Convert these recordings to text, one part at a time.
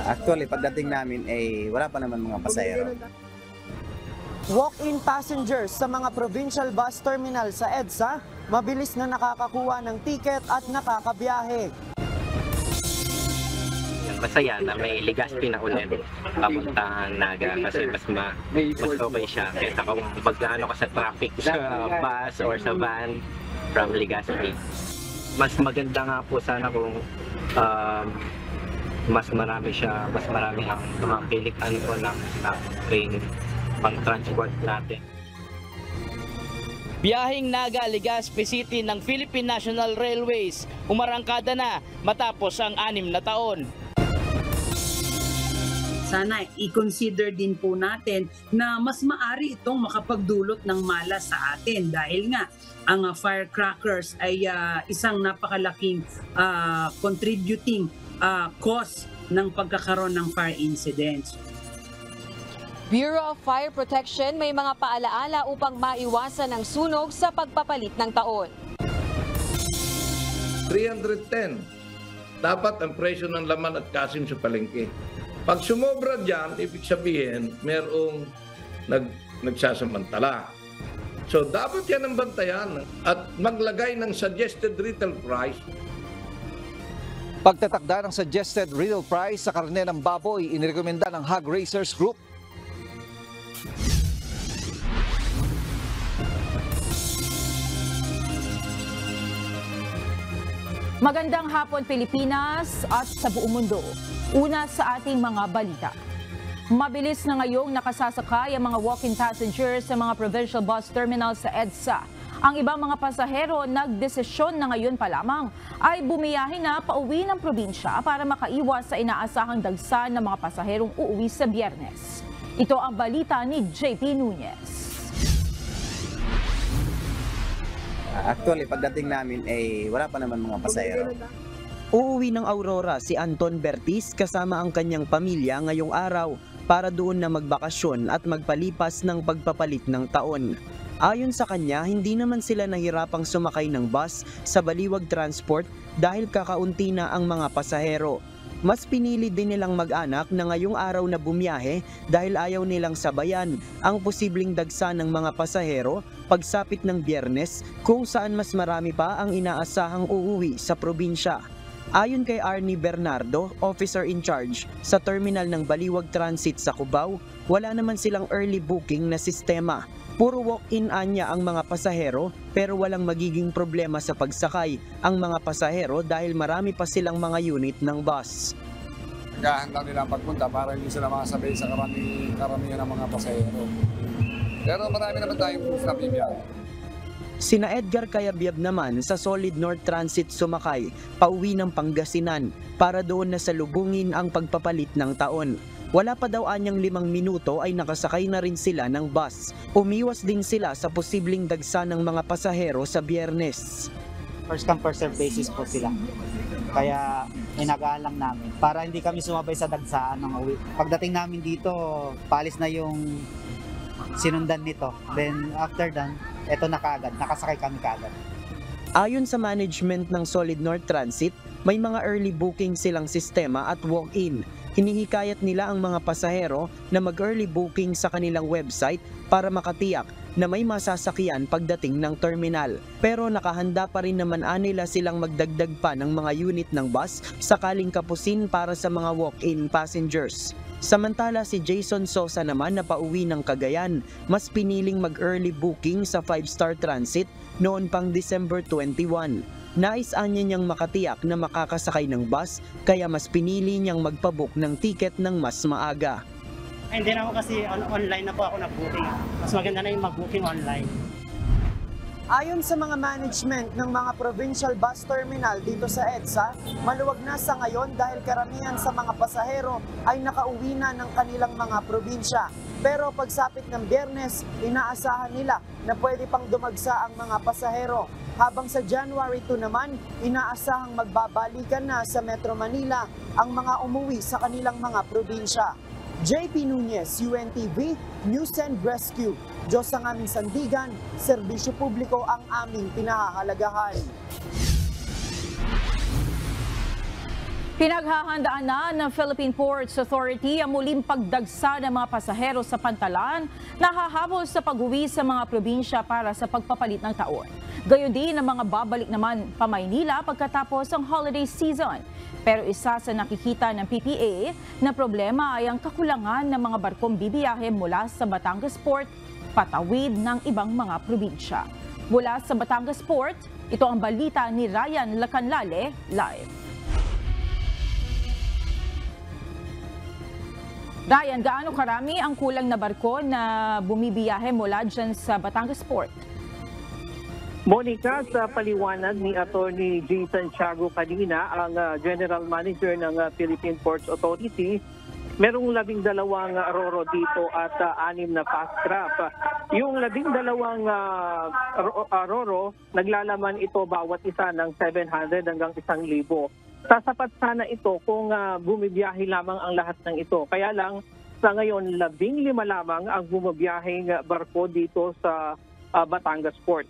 Actually, pagdating namin ay wala pa naman mga pasahero. Walk-in passengers sa mga provincial bus terminal sa EDSA, mabilis na nakakakuha ng tiket at nakakabiyahe. Masaya na may Legazpi na ulit papuntang Naga kasi mas okay siya kaysa kung pagkaano ka sa traffic sa bus or sa van from Legazpi. Mas maganda nga po sana kung mas marami ang tumapilikan ko ng train pang transport natin. Biyaheng Naga, Legazpi City ng Philippine National Railways umarangkada na matapos ang 6 na taon. Sana i-consider din po natin na mas maari itong makapagdulot ng malas sa atin dahil nga ang firecrackers ay isang napakalaking contributing cause ng pagkakaroon ng fire incidents. Bureau of Fire Protection may mga paalaala upang maiwasan ang sunog sa pagpapalit ng taon. 310. Dapat ang presyo ng laman at kasim sa palengke. Pag sumobra dyan, ibig sabihin, merong nagsasamantala. So, dapat yan ang bantayan at maglagay ng suggested retail price. Pagtatakda ng suggested retail price sa karne ng baboy, inirekomenda ng Hog Raisers Group. Magandang hapon Pilipinas at sa buong mundo. Una sa ating mga balita. Mabilis na ngayong nakasasakay ang mga walk-in passengers sa mga provincial bus terminals sa EDSA. Ang ibang mga pasahero nagdesisyon na ngayon pa lamang ay bumiyahe na pauwi ng probinsya para makaiwas sa inaasahang dagsa ng mga pasaherong uuwi sa Biyernes. Ito ang balita ni JP Nunez. Actually, pagdating namin ay wala pa naman mga pasahero. Uuwi ng Aurora si Anton Bertis kasama ang kanyang pamilya ngayong araw para doon na magbakasyon at magpalipas ng pagpapalit ng taon. Ayon sa kanya, hindi naman sila nahirapang sumakay ng bus sa Baliwag Transport dahil kakaunti na ang mga pasahero. Mas pinili din nilang mag-anak na ngayong araw na bumiyahe dahil ayaw nilang sabayan ang posibleng dagsa ng mga pasahero pagsapit ng Biyernes kung saan mas marami pa ang inaasahang uuwi sa probinsya. Ayon kay Arnie Bernardo, officer in charge sa terminal ng Baliwag Transit sa Cubao, wala naman silang early booking na sistema. Puro walk-in anya ang mga pasahero pero walang magiging problema sa pagsakay ang mga pasahero dahil marami pa silang mga unit ng bus. Gahan lang nila ang pagpunta para hindi sila makasabay sa karamihan ng mga pasahero. Pero marami naman tayong proof na bibiyahe. Sina Edgar Cayabyab naman sa Solid North Transit sumakay pauwi ng Pangasinan para doon na salubungin ang pagpapalit ng taon. Wala pa daw anyang 5 minuto ay nakasakay na rin sila ng bus. Umiwas din sila sa posibleng dagsa ng mga pasahero sa Biyernes. First come first serve basis po sila. Kaya inagaan lang namin para hindi kami sumabay sa dagsaan ng uwi. Pagdating namin dito, paalis na yung sinundan nito. Then after that, eto na kaagad, nakasakay kami kaagad. Ayon sa management ng Solid North Transit, may mga early booking silang sistema at walk-in. Hinihikayat nila ang mga pasahero na mag-early booking sa kanilang website para makatiyak na may masasakyan pagdating ng terminal. Pero nakahanda pa rin naman nila silang magdagdag pa ng mga unit ng bus sakaling kapusin para sa mga walk-in passengers. Samantala si Jason Sosa naman na pauwi ng Cagayan, mas piniling mag-early booking sa 5-star transit noon pang December 21. Nais anya niyang makatiyak na makakasakay ng bus kaya mas pinili niyang magpabook ng tiket ng mas maaga. Hindi na ako kasi online na po ako nag-booking. Mas maganda na yung mag-booking online. Ayon sa mga management ng mga provincial bus terminal dito sa EDSA, maluwag na sa ngayon dahil karamihan sa mga pasahero ay nakauwi na ng kanilang mga probinsya. Pero pagsapit ng Biyernes, inaasahan nila na pwede pang dumagsa ang mga pasahero. Habang sa January 2 naman, inaasahang magbabalikan na sa Metro Manila ang mga umuwi sa kanilang mga probinsya. JP Nunez, UNTV, News and Rescue. Diyos ang aming sandigan, serbisyo publiko ang aming pinahahalagahan. Pinaghahandaan na ng Philippine Ports Authority ang muling pagdagsa ng mga pasahero sa Pantalan na hahabol sa pag-uwi sa mga probinsya para sa pagpapalit ng taon. Gayon din ang mga babalik naman pa Maynila pagkatapos ng holiday season. Pero isa sa nakikita ng PPA na problema ay ang kakulangan ng mga barkong bibiyahe mula sa Batangas Port patawid ng ibang mga probinsya. Mula sa Batangas Port, ito ang balita ni Ryan Lacanlale live. Ryan, gaano karami ang kulang na barko na bumibiyahe mula dyan sa Batangas Port? Monica, sa paliwanag ni Attorney Jason Tiago kanina, ang General Manager ng Philippine Ports Authority, merong 12 RoRo dito at 6 na fast trap. Yung 12 RoRo, naglalaman ito bawat isa ng 700 hanggang 1,000. Sasapat sana ito kung bumibiyahe lamang ang lahat ng ito. Kaya lang, sa ngayon, 15 lamang ang bumibiyaheng barko dito sa Batangas Port.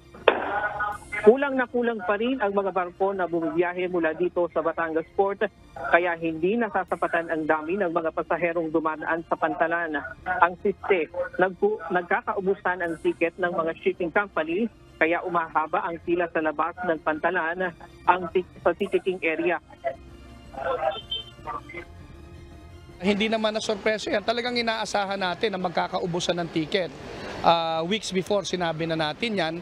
Kulang na kulang pa rin ang mga barko na bumibiyahe mula dito sa Batangas Port, kaya hindi nasasapatan ang dami ng mga pasaherong dumadaan sa Pantalan. Ang siste, nagkakaubusan ang ticket ng mga shipping company, kaya umahaba ang pila sa labas ng Pantalan sa ticketing area. Hindi naman na sorpresa yan. Talagang inaasahan natin na magkakaubusan ng ticket. Weeks before sinabi na natin yan.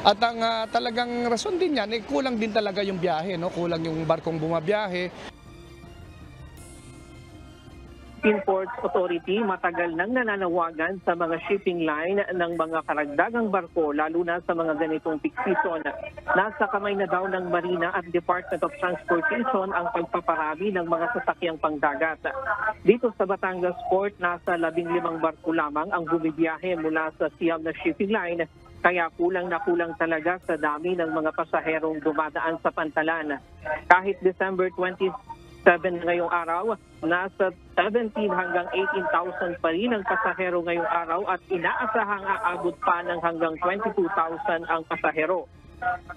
At ang talagang rason din yan, kulang din talaga yung biyahe, no? Kulang yung barkong bumabiyahe. Ports Authority matagal nang nananawagan sa mga shipping line ng mga karagdagang barko, lalo na sa mga ganitong peak season. Nasa kamay na daw ng Marina at Department of Transportation ang pagpaparami ng mga sasakyang pangdagat. Dito sa Batangas Port, nasa 15 barko lamang ang bumibiyahe mula sa siyam na shipping line, kaya kulang na kulang talaga sa dami ng mga pasaherong dumadaan sa Pantalan. Kahit December 27 ngayong araw, nasa 17 hanggang 18,000 pa rin ang pasahero ngayong araw at inaasahang aabot pa ng hanggang 22,000 ang pasahero.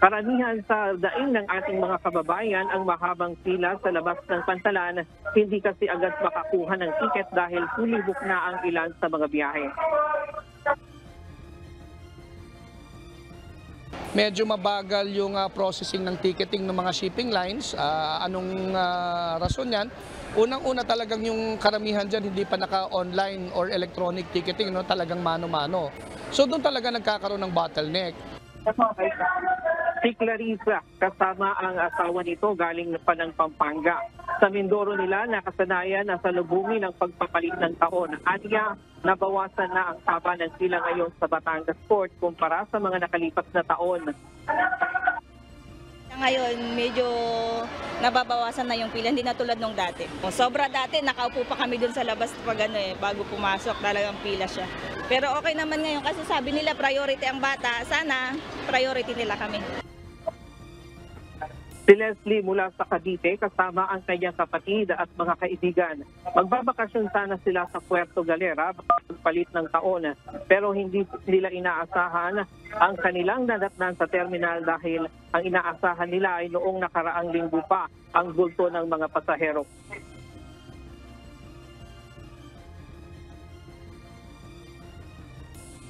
Karamihan sa daing ng ating mga kababayan ang mahabang pila sa labas ng Pantalan, hindi kasi agad makakuha ng tiket dahil fully book na ang ilan sa mga biyahe. Medyo mabagal yung processing ng ticketing ng mga shipping lines. Anong rason yan? Unang-una talagang yung karamihan dyan hindi pa naka-online or electronic ticketing, no? Talagang mano-mano. So doon talaga nagkakaroon ng bottleneck. Si Clarissa, kasama ang asawa nito, galing pa ng Pampanga. Sa Mindoro nila, nakasanayan na salubungin ng pagpapalit ng taon. Anya, nabawasan na ang haba ng pila ngayon sa Batangas Port kumpara sa mga nakalipas na taon. Ngayon, medyo nababawasan na yung pila, hindi na tulad nung dati. Sobra dati, nakaupo pa kami dun sa labas pag bago pumasok, talagang pila siya. Pero okay naman ngayon kasi sabi nila priority ang bata, sana priority nila kami. Si Leslie mula sa Cavite kasama ang kanyang kapatid at mga kaibigan. Magbabakasyon sana sila sa Puerto Galera pagpalit ng taon, pero hindi nila inaasahan ang kanilang nadatnan sa terminal dahil ang inaasahan nila ay noong nakaraang linggo pa ang bulto ng mga pasahero.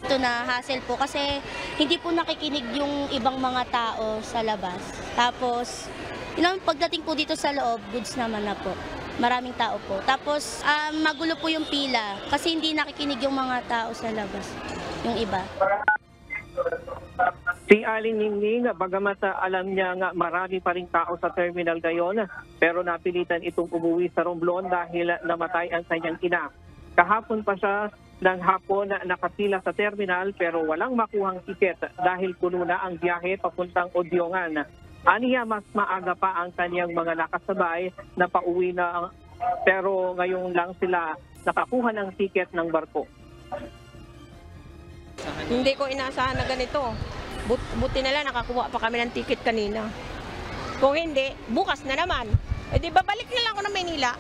Ito na hassle po kasi hindi po nakikinig yung ibang mga tao sa labas. Tapos, pagdating po dito sa loob, goods naman na po. Maraming tao po. Tapos, magulo po yung pila kasi hindi nakikinig yung mga tao sa labas, yung iba. Si Aling Ningning, bagamat alam niya nga marami pa ring tao sa terminal ngayon, pero napilitan itong umuwi sa Romblon dahil namatay ang kanyang ina. Kahapon pa siya ng hapon na nakapila sa terminal pero walang makuhang tiket dahil puno na ang biyahe papuntang Odyongan. Aniya mas maaga pa ang kanyang mga nakasabay na pauwi na pero ngayon lang sila nakakuha ng tiket ng barko. Hindi ko inaasahan na ganito. Buti na lang nakakuha pa kami ng tiket kanina. Kung hindi, bukas na naman. E di babalik na lang ako ng Manila.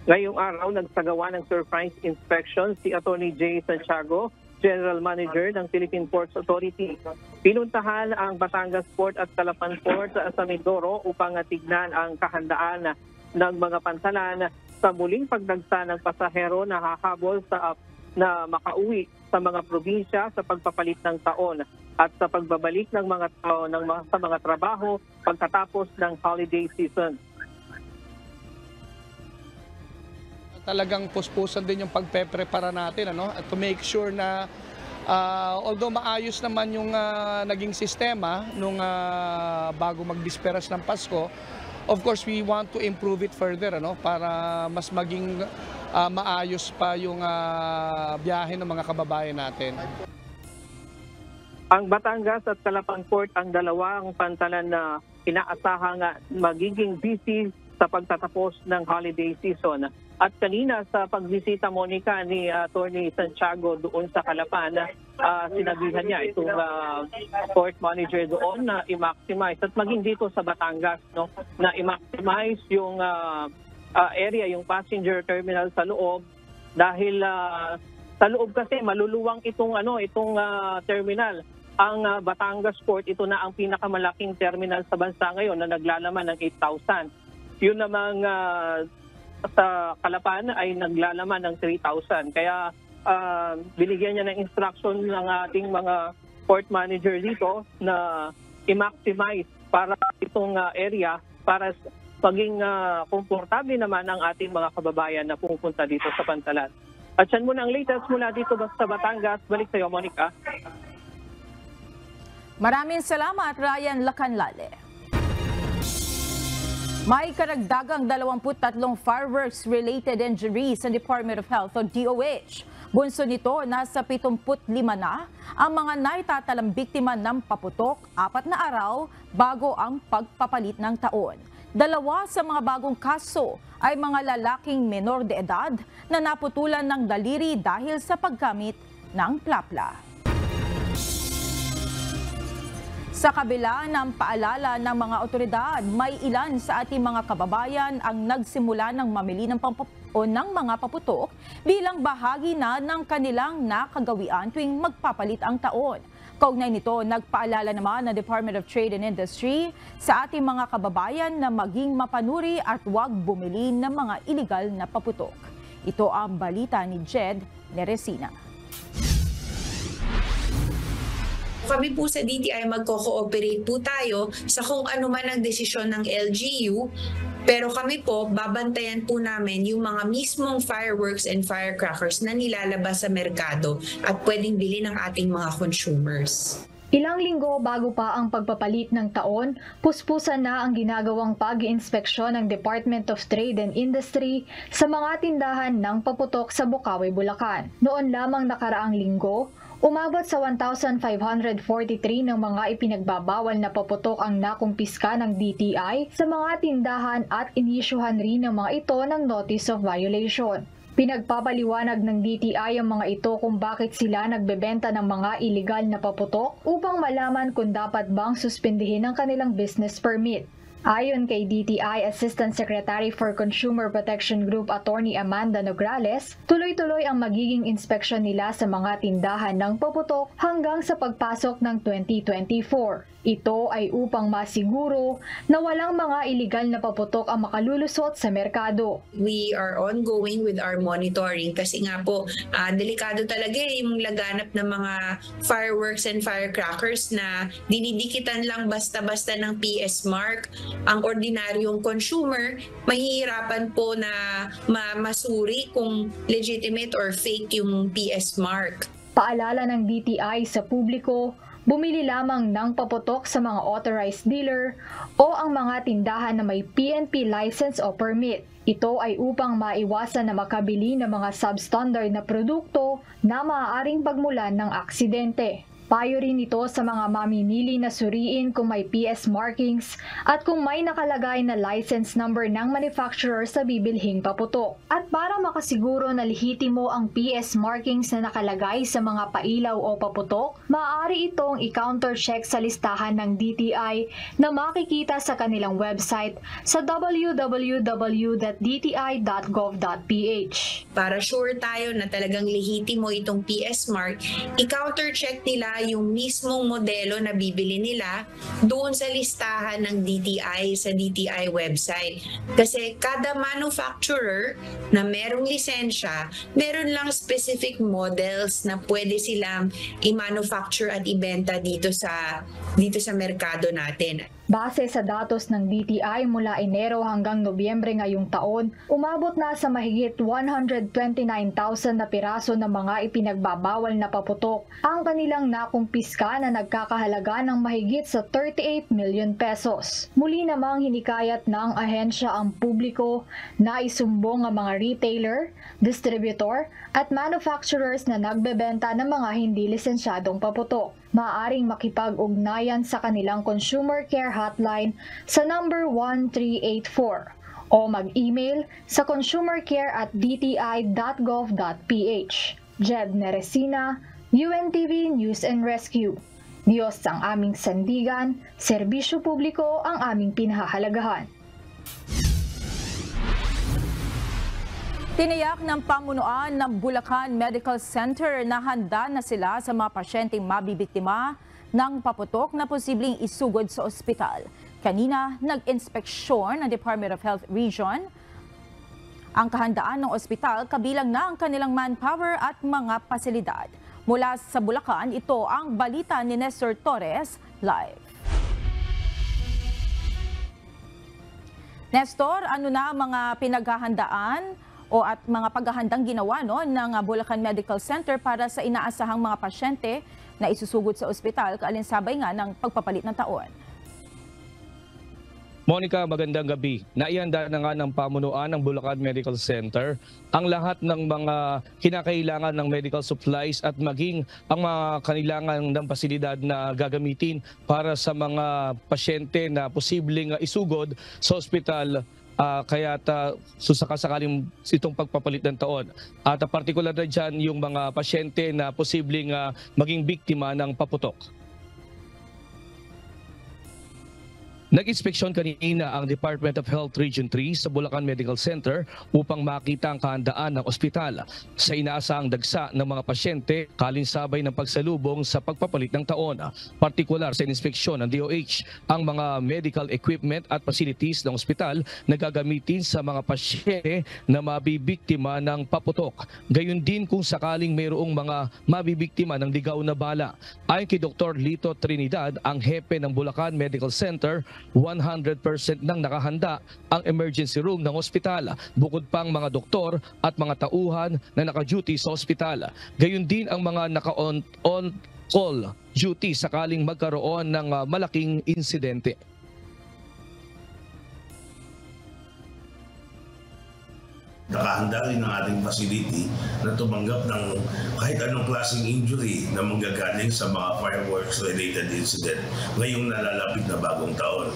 Ngayong araw, nagsagawa ng surprise inspection si Attorney J. Santiago, General Manager ng Philippine Ports Authority. Pinuntahan ang Batangas Port at Calapan Port sa Mindoro upang tignan ang kahandaan ng mga pantalan sa muling pagdagsa ng pasahero na hahabol na makauwi sa mga probinsya sa pagpapalit ng taon at sa pagbabalik ng mga tao sa mga trabaho pagkatapos ng holiday season. Talagang puspusan din yung pagpe-prepara natin, at to make sure na although maayos naman yung naging sistema nung bago magdisperas ng Pasko, of course we want to improve it further, para mas maging maayos pa yung biyahe ng mga kababayan natin. Ang Batangas at Calapan Port ang dalawang pantalan na inaasahang magiging busy sa pagtatapos ng holiday season. At kanina sa pagbisita, Monica, ni Attorney Santiago doon sa Calapan, sinabihan niya itong port manager doon na i-maximize at maging dito sa Batangas, na i-maximize yung area, yung passenger terminal sa loob, dahil sa loob kasi maluluwang itong terminal. Ang Batangas Port, ito na ang pinakamalaking terminal sa bansa ngayon na naglalaman ng 8,000. Yun namang sa Calapan ay naglalaman ng 3,000. Kaya binigyan niya ng instruction ng ating mga port manager dito na i-maximize para itong area para maging komportable naman ang ating mga kababayan na pupunta dito sa pantalan. At yan muna ang latest mula dito sa Batangas. Balik sa iyo, Monica. Maraming salamat, Ryan Lacanlale. May karagdagang 23 fireworks-related injuries sa Department of Health o DOH. Bunso nito, nasa 75 na ang mga naitatalang biktima ng paputok 4 na araw bago ang pagpapalit ng taon. 2 sa mga bagong kaso ay mga lalaking menor de edad na naputulan ng daliri dahil sa paggamit ng plapla. Sa kabila ng paalala ng mga otoridad, may ilan sa ating mga kababayan ang nagsimula ng mamili ng mga paputok bilang bahagi na ng kanilang nakagawian tuwing magpapalit ang taon. Kaugnay nito, nagpaalala naman ng Department of Trade and Industry sa ating mga kababayan na maging mapanuri at huwag bumili ng mga iligal na paputok. Ito ang balita ni Jed Neresina. Kami po sa DTI magko-cooperate po tayo sa kung ano man ang desisyon ng LGU, pero kami po babantayan po namin yung mga mismong fireworks and firecrackers na nilalabas sa merkado at pwedeng bilhin ng ating mga consumers. Ilang linggo bago pa ang pagpapalit ng taon, puspusan na ang ginagawang pag-inspeksyon ng Department of Trade and Industry sa mga tindahan ng paputok sa Bocaue, Bulacan. Noon lamang nakaraang linggo, umabot sa 1,543 ng mga ipinagbabawal na paputok ang nakumpiska ng DTI sa mga tindahan at inisyuhan rin ng mga ito ng Notice of Violation. Pinagpapaliwanag ng DTI ang mga ito kung bakit sila nagbebenta ng mga iligal na paputok upang malaman kung dapat bang suspindihin ang kanilang business permit. Ayon kay DTI Assistant Secretary for Consumer Protection Group Attorney Amanda Nograles, tuloy-tuloy ang magiging inspeksyon nila sa mga tindahan ng paputok hanggang sa pagpasok ng 2024. Ito ay upang masiguro na walang mga iligal na paputok ang makalulusot sa merkado. We are ongoing with our monitoring kasi nga po delikado talaga yung laganap ng mga fireworks and firecrackers na dinidikitan lang basta-basta ng PS mark. Ang ordinaryong consumer, mahihirapan po na masuri kung legitimate or fake yung PS mark. Paalala ng DTI sa publiko, bumili lamang ng paputok sa mga authorized dealer o ang mga tindahan na may PNP license o permit. Ito ay upang maiwasan na makabili ng mga substandard na produkto na maaaring pagmulan ng aksidente. Payo rin ito sa mga mamimili na suriin kung may PS markings at kung may nakalagay na license number ng manufacturer sa bibilhing paputok. At para makasiguro na lehitimo ang PS markings na nakalagay sa mga pailaw o paputok, maaari itong i-countercheck sa listahan ng DTI na makikita sa kanilang website sa www.dti.gov.ph. Para sure tayo na talagang lehitimo itong PS mark, i-countercheck nila ba yung mismong modelo na bibili nila doon sa listahan ng DTI sa DTI website. Kasi kada manufacturer na merong lisensya, meron lang specific models na pwede silang i-manufacture at ibenta dito sa merkado natin. Base sa datos ng DTI mula Enero hanggang Nobyembre ngayong taon, umabot na sa mahigit 129,000 na piraso ng mga ipinagbabawal na paputok ang kanilang nakumpiska na nagkakahalaga ng mahigit sa 38 million pesos. Muli namang hinikayat ng ahensya ang publiko na isumbong ang mga retailer, distributor at manufacturers na nagbebenta ng mga hindi lisensyadong paputok. Maaaring makipag-ugnayan sa kanilang consumer care hotline sa number 1384 o mag-email sa consumercare@dti.gov.ph. Jed Neresina, UNTV News and Rescue. Diyos ang aming sandigan, serbisyo publiko ang aming pinahahalagahan. Tiniyak ng pamunuan ng Bulacan Medical Center na handa na sila sa mga pasyenteng mabibiktima ng paputok na posibleng isugod sa ospital. Kanina, nag-inspeksyon ng Department of Health Region ang kahandaan ng ospital, kabilang na ang kanilang manpower at mga pasilidad. Mula sa Bulacan, ito ang balita ni Nestor Torres live. Nestor, ano na ang mga pinaghahandaan at mga paghahandang ginawa ng Bulacan Medical Center para sa inaasahang mga pasyente na isusugod sa ospital kaalinsabay nga ng pagpapalit ng taon? Monica, magandang gabi. Naihanda na nga ng pamunuan ng Bulacan Medical Center ang lahat ng mga kinakailangan ng medical supplies at maging ang mga kailangan ng pasilidad na gagamitin para sa mga pasyente na posibleng isugod sa ospital. Kaya susakasakaling itong pagpapalit ng taon. At partikular na dyan yung mga pasyente na posibleng maging biktima ng paputok. Nag-inspeksyon kanina ang Department of Health Region 3 sa Bulacan Medical Center upang makita ang kahandaan ng ospital sa inaasahang dagsa ng mga pasyente kalinsabay ng pagsalubong sa pagpapalit ng taon. Partikular sa inspeksyon ng DOH ang mga medical equipment at facilities ng ospital na gagamitin sa mga pasyente na mabibiktima ng paputok. Gayon din kung sakaling mayroong mga mabibiktima ng ligaw na bala. Ayon kay Dr. Lito Trinidad, ang hepe ng Bulacan Medical Center, 100% nang nakahanda ang emergency room ng ospital, bukod pang mga doktor at mga tauhan na naka-duty sa ospital. Gayon din ang mga naka-on-call duty sakaling magkaroon ng malaking insidente. Nakahanda rin ang ating facility na tumanggap ng kahit anong klaseng injury na manggagaling sa mga fireworks-related incident ngayong nalalapit na bagong taon.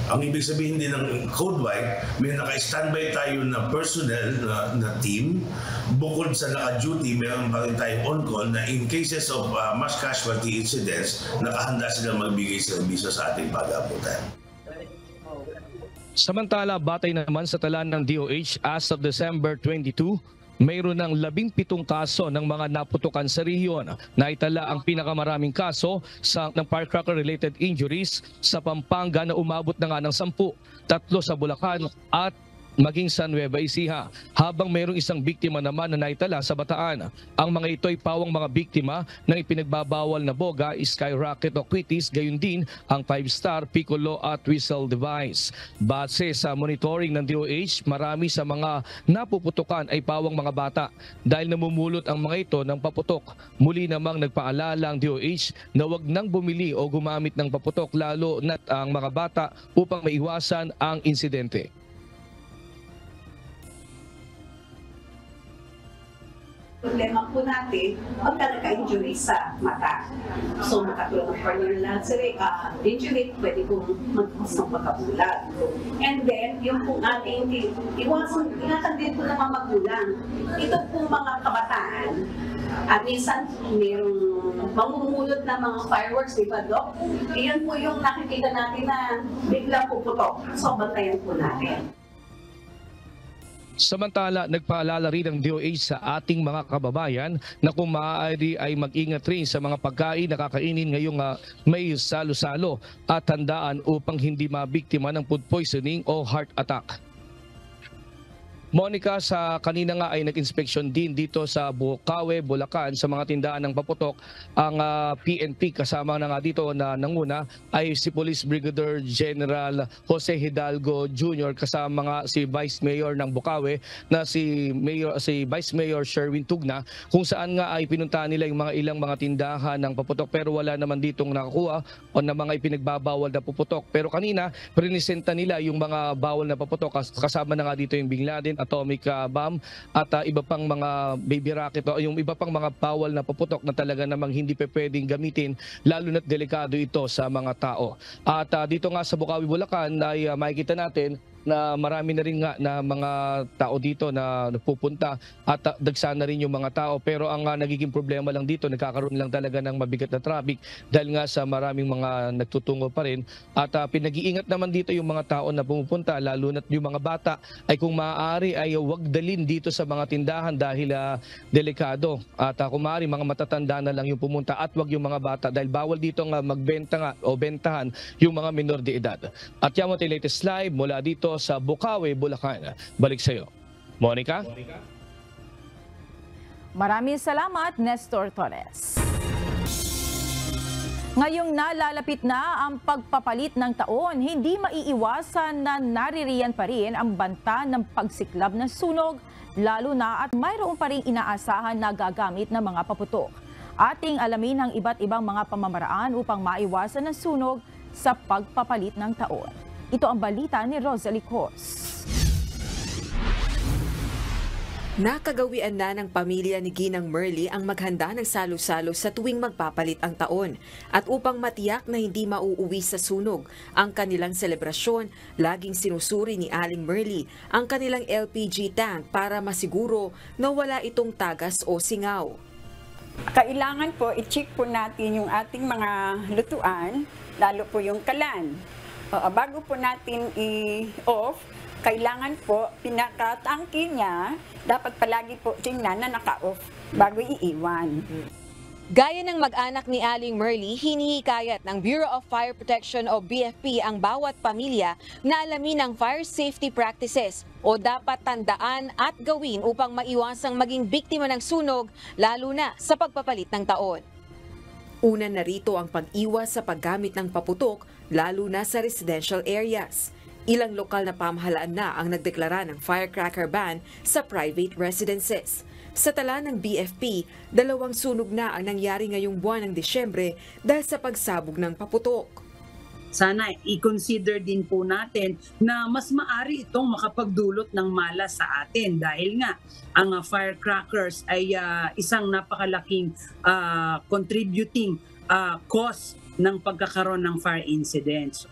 Ang ibig sabihin din ng Code White, may naka-standby tayo na personnel na team. Bukod sa naka-duty, meron pa rin tayong on-call na in cases of mass casualty incidents, nakahanda sila magbigay serbisyo sa ating pag-abutan. Samantala, batay naman sa tala ng DOH as of December 22, mayroon ng 17 kaso ng mga naputukan sa rehiyon. Naitala ang pinakamaraming kaso ng firecracker-related injuries sa Pampanga na umabot na nga ng 10, 3 sa Bulacan at maging sa Nueva Ecija, habang mayroong isang biktima naman na naitala sa Bataan. Ang mga ito ay pawang mga biktima ng ipinagbabawal na boga, skyrocket o quitis, gayon din ang 5-star, piccolo at whistle device. Base sa monitoring ng DOH, marami sa mga napuputukan ay pawang mga bata dahil namumulot ang mga ito ng paputok. Muli namang nagpaalala ang DOH na huwag nang bumili o gumamit ng paputok lalo na ang mga bata upang maiwasan ang insidente. Problema po natin, pagka nagka-injury sa mata. So, makatulong ng coronary lancering, injury, pwede pong mag-cause ng pagkabulag. And then, yung pong ating ingatan din po ng mga magulang. Ito pong mga kabataan, at minsan, mayroong mamumulot na mga fireworks, di ba, Doc? Iyan po yung nakikita natin na biglang puputok. So, bantayan po natin. Samantala, nagpaalala rin ng DOH sa ating mga kababayan na kung maaari ay mag-ingat rin sa mga pagkain na kakainin ngayong may salo-salo at tandaan upang hindi mabiktima ng food poisoning o heart attack. Monica, sa kanina nga ay nag-inspeksyon din dito sa Bukawe, Bulacan sa mga tindahan ng paputok ang PNP. Kasama na nga dito na nanguna ay si Police Brigadier General Jose Hidalgo Jr. kasama nga si Vice Mayor ng Bukawe na si Vice Mayor Sherwin Tugna, kung saan nga ay pinuntahan nila yung mga ilang mga tindahan ng paputok pero wala naman ditong nakakuha o na mga ipinagbabawal na paputok. Pero kanina, prinisenta nila yung mga bawal na paputok kasama na nga dito yung Bin Laden, atomic bomb at iba pang mga baby rocket o yung iba pang mga bawal na paputok na talaga namang hindi pwedeng gamitin lalo na't delikado ito sa mga tao. At dito nga sa Bukawi, Bulacan ay makikita natin na marami na rin nga na mga tao dito na pupunta at dagsa na rin yung mga tao. Pero ang nagiging problema lang dito, nagkakaroon lang talaga ng mabigat na traffic dahil nga sa maraming mga nagtutungo pa rin. At pinag-iingat naman dito yung mga tao na pumupunta, lalo na't yung mga bata ay kung maaari ay huwag dalhin dito sa mga tindahan dahil delikado. At kung maaari, mga matatanda na lang yung pumunta at huwag yung mga bata dahil bawal dito nga magbenta nga o bentahan yung mga minor de edad. At yan mo tayo latest live mula dito sa Bukawe, Bulacan. Balik sa iyo, Monica. Maraming salamat, Nestor Torres. Ngayong nalalapit na ang pagpapalit ng taon, hindi maiiwasan na naririyan pa rin ang banta ng pagsiklab ng sunog, lalo na at mayroon pa rin inaasahan na gagamit ng mga paputok. Ating alamin ang iba't ibang mga pamamaraan upang maiwasan ang sunog sa pagpapalit ng taon. Ito ang balita ni Rosalie Cos. Nakagawian na ng pamilya ni Ginang Merly ang maghanda ng salo-salo sa tuwing magpapalit ang taon. At upang matiyak na hindi mauuwi sa sunog ang kanilang selebrasyon, laging sinusuri ni Aling Merly ang kanilang LPG tank para masiguro na wala itong tagas o singaw. Kailangan po i-check po natin yung ating mga lutuan, lalo po yung kalan. Bago po natin i-off, kailangan po pinakatangki niya, dapat palagi po tingnan na naka-off bago iiwan. Gaya ng mag-anak ni Aling Merly, hinihikayat ng Bureau of Fire Protection o BFP ang bawat pamilya na alamin ang fire safety practices o dapat tandaan at gawin upang maiwasang maging biktima ng sunog, lalo na sa pagpapalit ng taon. Una na rito ang pag-iwas sa paggamit ng paputok, lalo na sa residential areas. Ilang lokal na pamahalaan na ang nagdeklara ng firecracker ban sa private residences. Sa tala ng BFP, 2 sunog na ang nangyari ngayong buwan ng Disyembre dahil sa pagsabog ng paputok. Sana i-consider din po natin na mas maari itong makapagdulot ng malas sa atin dahil nga ang firecrackers ay isang napakalaking contributing cause ng pagkakaroon ng fire incidents.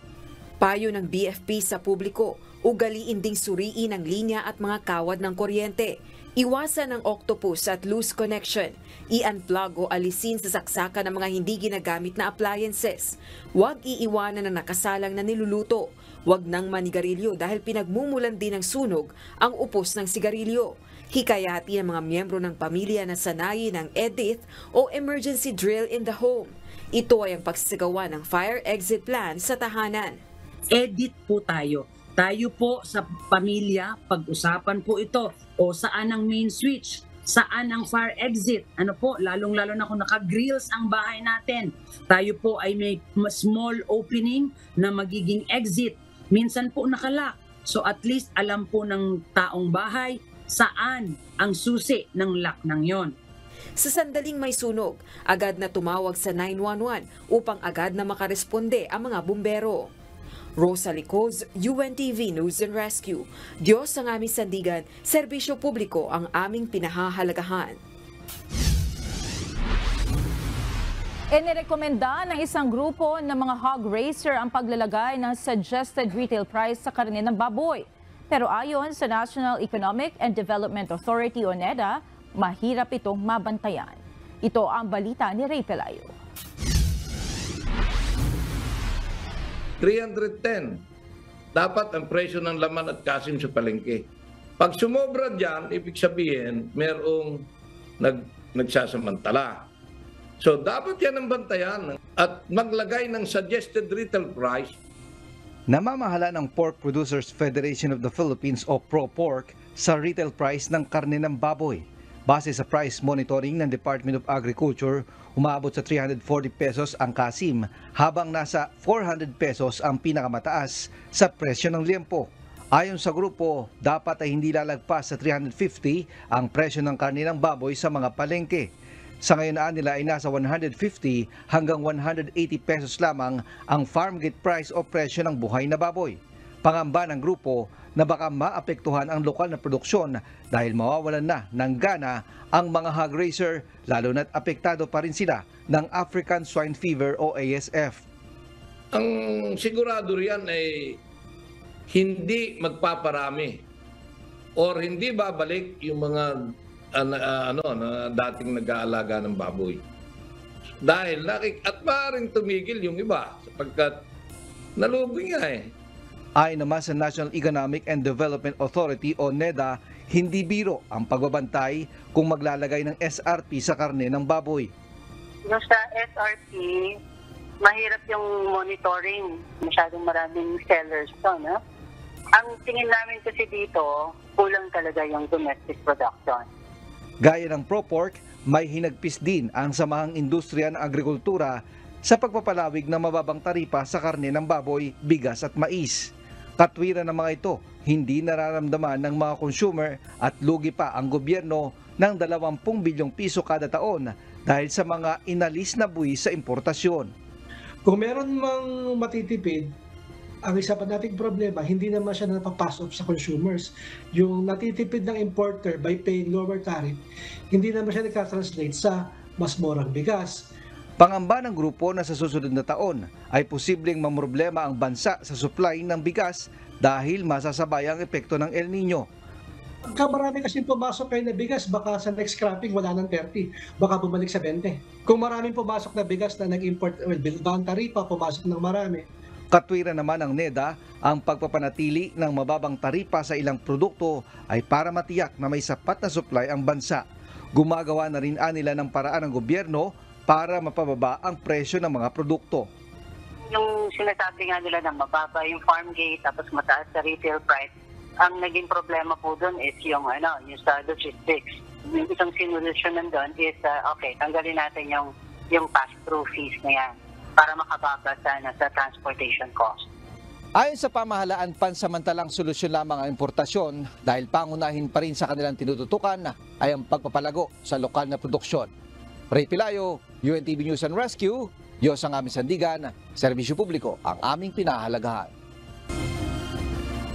Payo ng BFP sa publiko, ugaliin ding suriin ang linya at mga kawad ng kuryente. Iwasan ang octopus at loose connection. I-unplug o alisin sa saksakan ng mga hindi ginagamit na appliances. Huwag iiwanan ang nakasalang na niluluto. Huwag nang manigarilyo dahil pinagmumulan din ng sunog ang upos ng sigarilyo. Hikayati ng mga miyembro ng pamilya na sanayin ng EDIT o emergency drill in the home. Ito ay ang pagsasagawa ng fire exit plan sa tahanan. Edit po tayo. Tayo po sa pamilya, pag-usapan po ito o saan ang main switch, saan ang fire exit. Ano po, lalong-lalo na kung naka-grills ang bahay natin. Tayo po ay may small opening na magiging exit. Minsan po nakalock. So at least alam po ng taong bahay saan ang susi ng lock ng yon. Sa sandaling may sunog, agad na tumawag sa 911 upang agad na makaresponde ang mga bumbero. Rosalie Cos, UNTV News and Rescue. Diyos ang aming sandigan, serbisyo publiko ang aming pinahahalagahan. Inirekomenda ng isang grupo ng mga hog raiser ang paglalagay ng suggested retail price sa karne ng baboy. Pero ayon sa National Economic and Development Authority o NEDA, mahirap itong mabantayan. Ito ang balita ni Ray Pelayo. 310. Dapat ang presyo ng laman at kasim sa palengke. Pag sumobra dyan, ibig sabihin, merong nagsasamantala. So, dapat yan ang bantayan at maglagay ng suggested retail price. Namamahala ng Pork Producers Federation of the Philippines o ProPork sa retail price ng karne ng baboy. Base sa price monitoring ng Department of Agriculture, umabot sa 340 pesos ang kasim habang nasa 400 pesos ang pinakamataas sa presyo ng liempo. Ayon sa grupo, dapat ay hindi lalagpas sa 350 ang presyo ng karne ng baboy sa mga palengke. Sa ngayon nila ay nasa 150 hanggang 180 pesos lamang ang farm gate price o presyo ng buhay na baboy. Pangamba ng grupo na baka maapektuhan ang lokal na produksyon dahil mawawalan na ng gana ang mga hog raiser, lalo na't apektado pa rin sila ng African Swine Fever o ASF. Ang sigurado riyan ay hindi magpaparami or hindi babalik yung mga na dating nag-aalaga ng baboy. Dahil at maaaring tumigil yung iba sapagkat nalugi nga eh. Ayon naman sa National Economic and Development Authority o NEDA, hindi biro ang pagbabantay kung maglalagay ng SRP sa karne ng baboy. Yung sa SRP, mahirap yung monitoring. Masyadong maraming sellers to, no? Ang tingin namin kasi dito, kulang talaga yung domestic production. Gaya ng ProPork, may hinagpis din ang samahang industriya ng agrikultura sa pagpapalawig ng mababang taripa sa karne ng baboy, bigas at mais. Katwiran ng mga ito, hindi nararamdaman ng mga consumer at lugi pa ang gobyerno ng 20 bilyong piso kada taon dahil sa mga inalis na buwis sa importasyon. Kung meron mang matitipid, ang isa pa nating problema, hindi naman siya napapasok sa consumers. Yung natitipid ng importer by paying lower tariff, hindi naman siya nagka-translate sa mas murang bigas. Pangamba ng grupo na sa susunod na taon ay posibleng mamroblema ang bansa sa supply ng bigas dahil masasabay ang epekto ng El Nino. Pagka marami kasi pumasok kayo na bigas, baka sa next cropping wala ng 30, baka bumalik sa 20. Kung maraming pumasok na bigas na nag-import, bilbang taripa, pumasok ng marami. Katwiran naman ng NEDA, ang pagpapanatili ng mababang taripa sa ilang produkto ay para matiyak na may sapat na supply ang bansa. Gumagawa na rin nila ng paraan ng gobyerno para mapababa ang presyo ng mga produkto. Yung sinasabi nga nila na mababa yung farm gate tapos mataas sa retail price, ang naging problema po doon is yung sa logistics. Yung isang sinolusyonan doon is okay, tanggalin natin yung pass-through fees na yan para makababa sa transportation cost. Ayon sa pamahalaan, pansamantalang solusyon lamang ang importasyon dahil pangunahin pa rin sa kanilang tinututukan ay ang pagpapalago sa lokal na produksyon. Ray Pilayo, UNTV News and Rescue, Diyos ang aming sandigan, serbisyo publiko ang aming pinahahalagahan.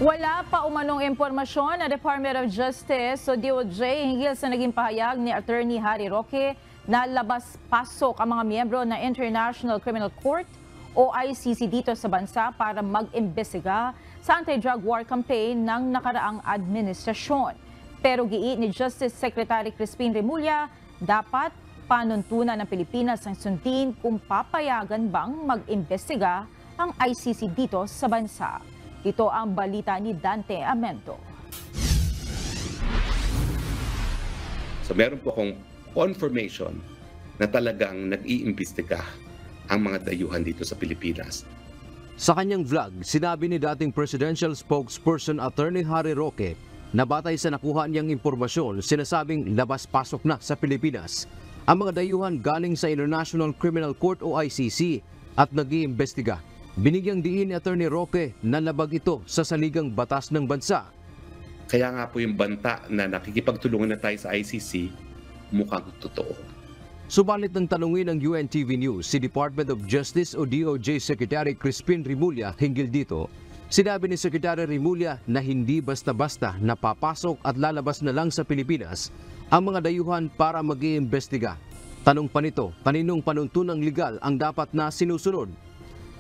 Wala pa umanong impormasyon ng Department of Justice o DOJ hinggil sa naging pahayag ni Attorney Harry Roque na labas-pasok ang mga miyembro ng International Criminal Court o ICC dito sa bansa para mag-imbestiga sa anti-drug war campaign ng nakaraang administrasyon. Pero giit ni Justice Secretary Crispin Remulla, dapat panuntunan ng Pilipinas ang sundin kung papayagan bang mag-imbestiga ang ICC dito sa bansa. Ito ang balita ni Dante Amento. So meron po akong confirmation na talagang nag-iimbestiga ang mga dayuhan dito sa Pilipinas. Sa kanyang vlog, sinabi ni dating Presidential Spokesperson Attorney Harry Roque na batay sa nakuha niyang impormasyon, sinasabing labas-pasok na sa Pilipinas ang mga dayuhan galing sa International Criminal Court o ICC at nag-iimbestiga. Binigyang diin ni Attorney Roque na labag ito sa saligang batas ng bansa. Kaya nga po yung banta na nakikipagtulungan na tayo sa ICC, mukhang totoo. Subalit nang tanungin ng UNTV News si Department of Justice o DOJ Secretary Crispin Remulla hinggil dito, sinabi ni Secretary Remulla na hindi basta-basta napapasok at lalabas na lang sa Pilipinas ang mga dayuhan para mag-iimbestiga. Tanong pa nito, kaninong panuntunang legal ang dapat na sinusunod?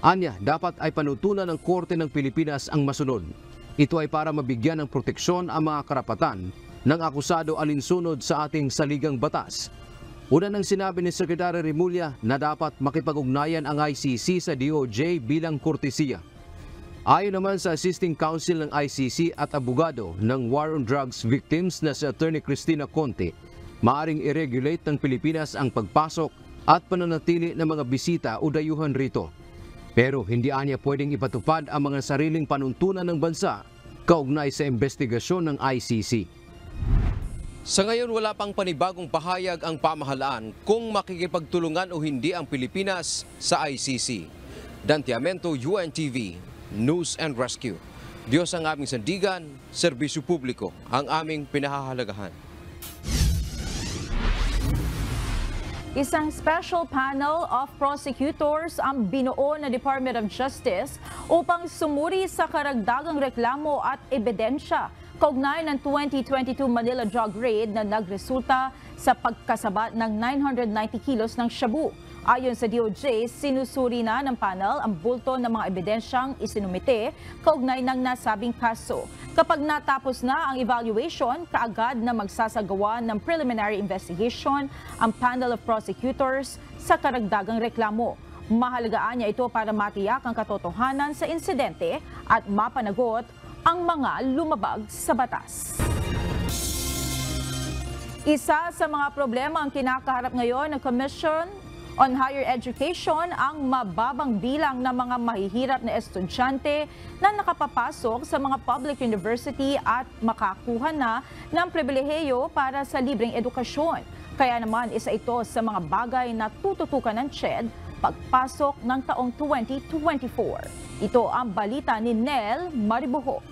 Anya, dapat ay panuntunan ng Korte ng Pilipinas ang masunod. Ito ay para mabigyan ng proteksyon ang mga karapatan ng akusado alinsunod sa ating saligang batas. Una nang sinabi ni Secretary Remulla na dapat makipag-ugnayan ang ICC sa DOJ bilang kortesiya. Ayon naman sa Assisting Counsel ng ICC at abogado ng War on Drugs Victims na si Attorney Cristina Conte, maaring i-regulate ng Pilipinas ang pagpasok at pananatili ng mga bisita o dayuhan rito. Pero hindi anya pwedeng ipatupad ang mga sariling panuntunan ng bansa kaugnay sa investigasyon ng ICC. Sa ngayon wala pang panibagong pahayag ang pamahalaan kung makikipagtulungan o hindi ang Pilipinas sa ICC. Dantiamento, UNTV, News and Rescue. Diyos ang aming sandigan, serbisyo publiko ang aming pinahahalagahan. Isang special panel of prosecutors ang binuo ng Department of Justice upang sumuri sa karagdagang reklamo at ebidensya kaugnay ng 2022 Manila drug raid na nagresulta sa pagkasabat ng 990 kilos ng shabu. Ayon sa DOJ, sinusuri na ng panel ang bulto ng mga ebidensyang isinumite kaugnay ng nasabing kaso. Kapag natapos na ang evaluation, kaagad na magsasagawa ng preliminary investigation ang panel of prosecutors sa karagdagang reklamo. Mahalagaan niya ito para matiyak ang katotohanan sa insidente at mapanagot ang mga lumabag sa batas. Isa sa mga problema ang kinakaharap ngayon ng Commission on Higher Education ang mababang bilang ng mga mahihirap na estudyante na nakapapasok sa mga public university at makakuha na ng pribilehiyo para sa libreng edukasyon. Kaya naman isa ito sa mga bagay na tututukan ng CHED pagpasok ng taong 2024. Ito ang balita ni Nel Maribuhok.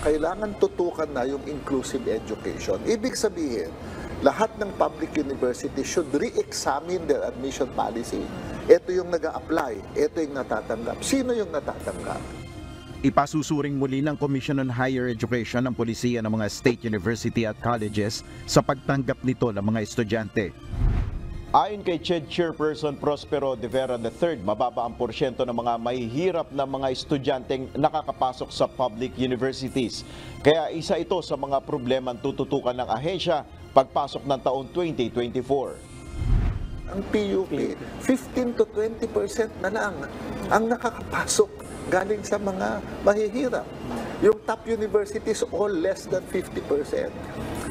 Kailangan tutukan na yung inclusive education. Ibig sabihin, lahat ng public university should re-examine their admission policy. Ito yung nag-a-apply, ito yung natatanggap. Sino yung natatanggap? Ipasusuring muli ng Commission on Higher Education ang polisiya ng mga state university at colleges sa pagtanggap nito ng mga estudyante. Ayon kay CHED Chairperson Prospero de Vera III, mababa ang porsyento ng mga mahihirap na mga estudyanteng nakakapasok sa public universities. Kaya isa ito sa mga problemang tututukan ng ahensya pagpasok ng taon 2024. Ang PUP, 15 to 20% na lang ang nakakapasok galing sa mga mahihirap. Yung top universities, all less than 50%.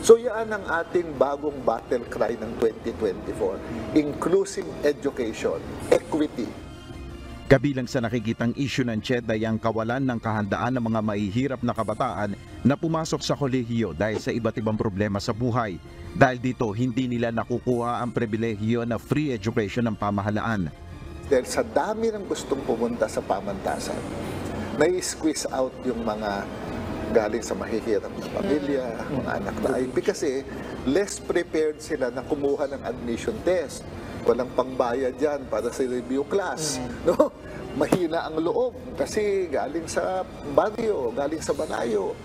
So yan ang ating bagong battle cry ng 2024. Inclusive education, equity. Kabilang sa nakikitang issue ng CHED ay ang kawalan ng kahandaan ng mga mahihirap na kabataan na pumasok sa kolehiyo dahil sa iba't ibang problema sa buhay. Dahil dito, hindi nila nakukuha ang pribilehiyo na free education ng pamahalaan. Dahil sa dami ng gustong pumunta sa pamantasan, nai-squeeze out yung mga galing sa mahihirap na pamilya, mga anak na IB, kasi less prepared sila na kumuha ng admission test. Walang pangbayad dyan para sa review class. No? Mahina ang loob kasi galing sa baryo, galing sa banayo.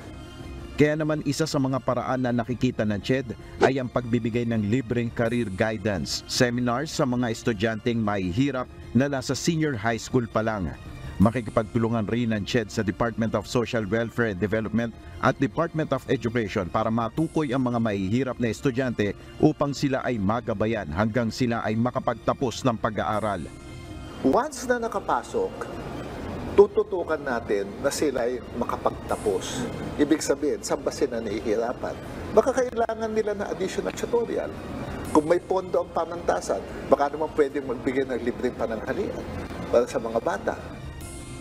Kaya naman isa sa mga paraan na nakikita ng CHED ay ang pagbibigay ng libreng career guidance, seminars sa mga estudyanteng mahihirap na nasa senior high school pa lang. Makikipagtulungan rin ng CHED sa Department of Social Welfare and Development at Department of Education para matukoy ang mga mahihirap na estudyante upang sila ay magabayan hanggang sila ay makapagtapos ng pag-aaral. Once na nakapasok, tututukan natin na sila ay makapagtapos. Ibig sabihin, saan ba sila nahihirapan? Baka kailangan nila na additional tutorial. Kung may pondo ang pamantasan, baka naman pwedeng magbigay ng libreng pananghalian para sa mga bata.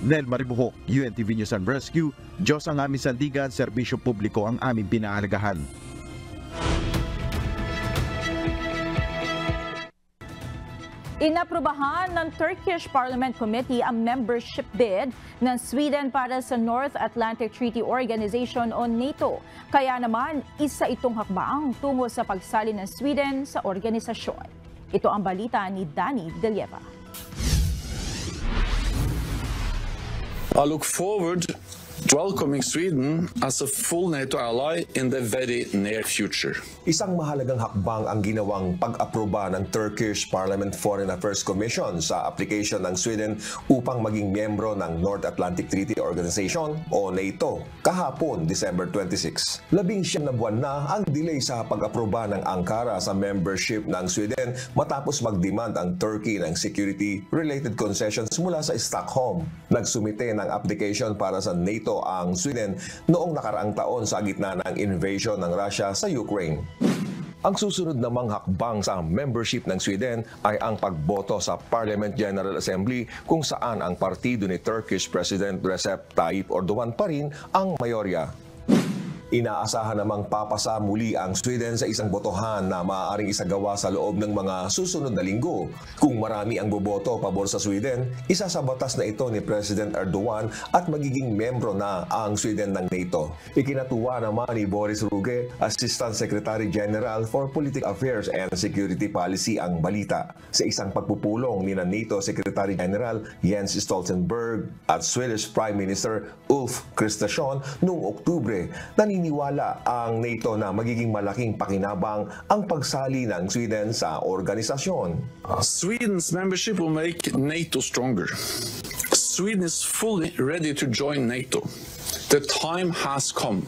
Nel Maribuhok, UNTV News and Rescue. Diyos ang aming sandigan, serbisyo publiko ang aming pinahalagahan. Inaprubahan ng Turkish Parliament Committee ang membership bid ng Sweden para sa North Atlantic Treaty Organization o NATO. Kaya naman, isa itong hakbang tungo sa pagsali ng Sweden sa organisasyon. Ito ang balita ni Danny Delieva. I look forward welcoming Sweden as a full NATO ally in the very near future. Isang mahalagang hakbang ang ginawang pag-aproba ng Turkish Parliament Foreign Affairs Commission sa application ng Sweden upang maging miyembro ng North Atlantic Treaty Organization o NATO kahapon, December 26. 19 na buwan na ang delay sa pag-aproba ng Ankara sa membership ng Sweden matapos mag-demand ang Turkey ng security-related concessions mula sa Stockholm. Nagsumite ng application para sa NATO ang Sweden noong nakaraang taon sa gitna ng invasion ng Russia sa Ukraine. Ang susunod namang hakbang sa membership ng Sweden ay ang pagboto sa Parliament General Assembly kung saan ang partido ni Turkish President Recep Tayyip Erdogan pa rin ang mayorya. Inaasahan namang papasa muli ang Sweden sa isang botohan na maaaring isagawa sa loob ng mga susunod na linggo. Kung marami ang boboto pabor sa Sweden, isa sa batas na ito ni President Erdogan at magiging membro na ang Sweden ng NATO. Ikinatuwa naman ni Boris Ruge, Assistant Secretary General for Political Affairs and Security Policy ang balita. Sa isang pagpupulong ni NATO Secretary General Jens Stoltenberg at Swedish Prime Minister Ulf Kristersson noong Oktubre, naniniwala ang NATO na magiging malaking pakinabang ang pagsali ng Sweden sa organisasyon. Sweden's membership will make NATO stronger. Sweden is fully ready to join NATO. The time has come.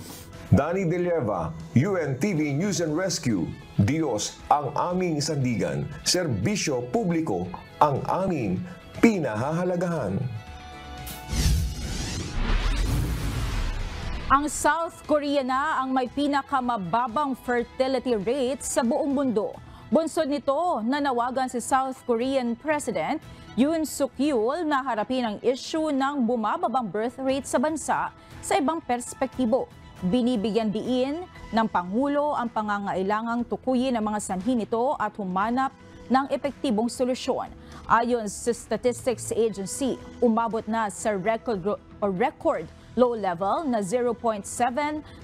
Danny De Lieva, UNTV News and Rescue. Diyos ang aming sandigan, serbisyo publiko ang aming pinahahalagahan. Ang South Korea na ang may pinakamababang fertility rate sa buong mundo. Bunsod nito, nanawagan si South Korean President Yoon Suk-yeol na harapin ang issue ng bumababang birth rate sa bansa sa ibang perspektibo. Binibigyan diin ng Pangulo ang pangangailangang tukuyin ang mga sanhi nito at humanap ng epektibong solusyon. Ayon sa Statistics Agency, umabot na sa record low level na 0.7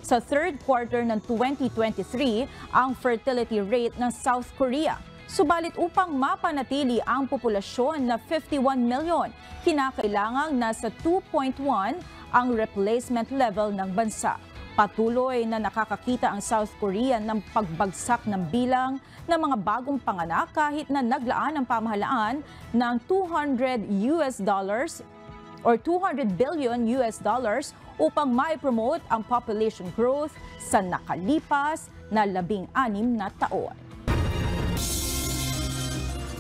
sa third quarter ng 2023 ang fertility rate ng South Korea. Subalit upang mapanatili ang populasyon na 51 million, kinakailangang nasa 2.1 ang replacement level ng bansa. Patuloy na nakakakita ang South Korea ng pagbagsak ng bilang ng mga bagong panganak kahit na naglaan ang pamahalaan ng $200 billion upang mai-promote ang population growth sa nakalipas na 16 na taon.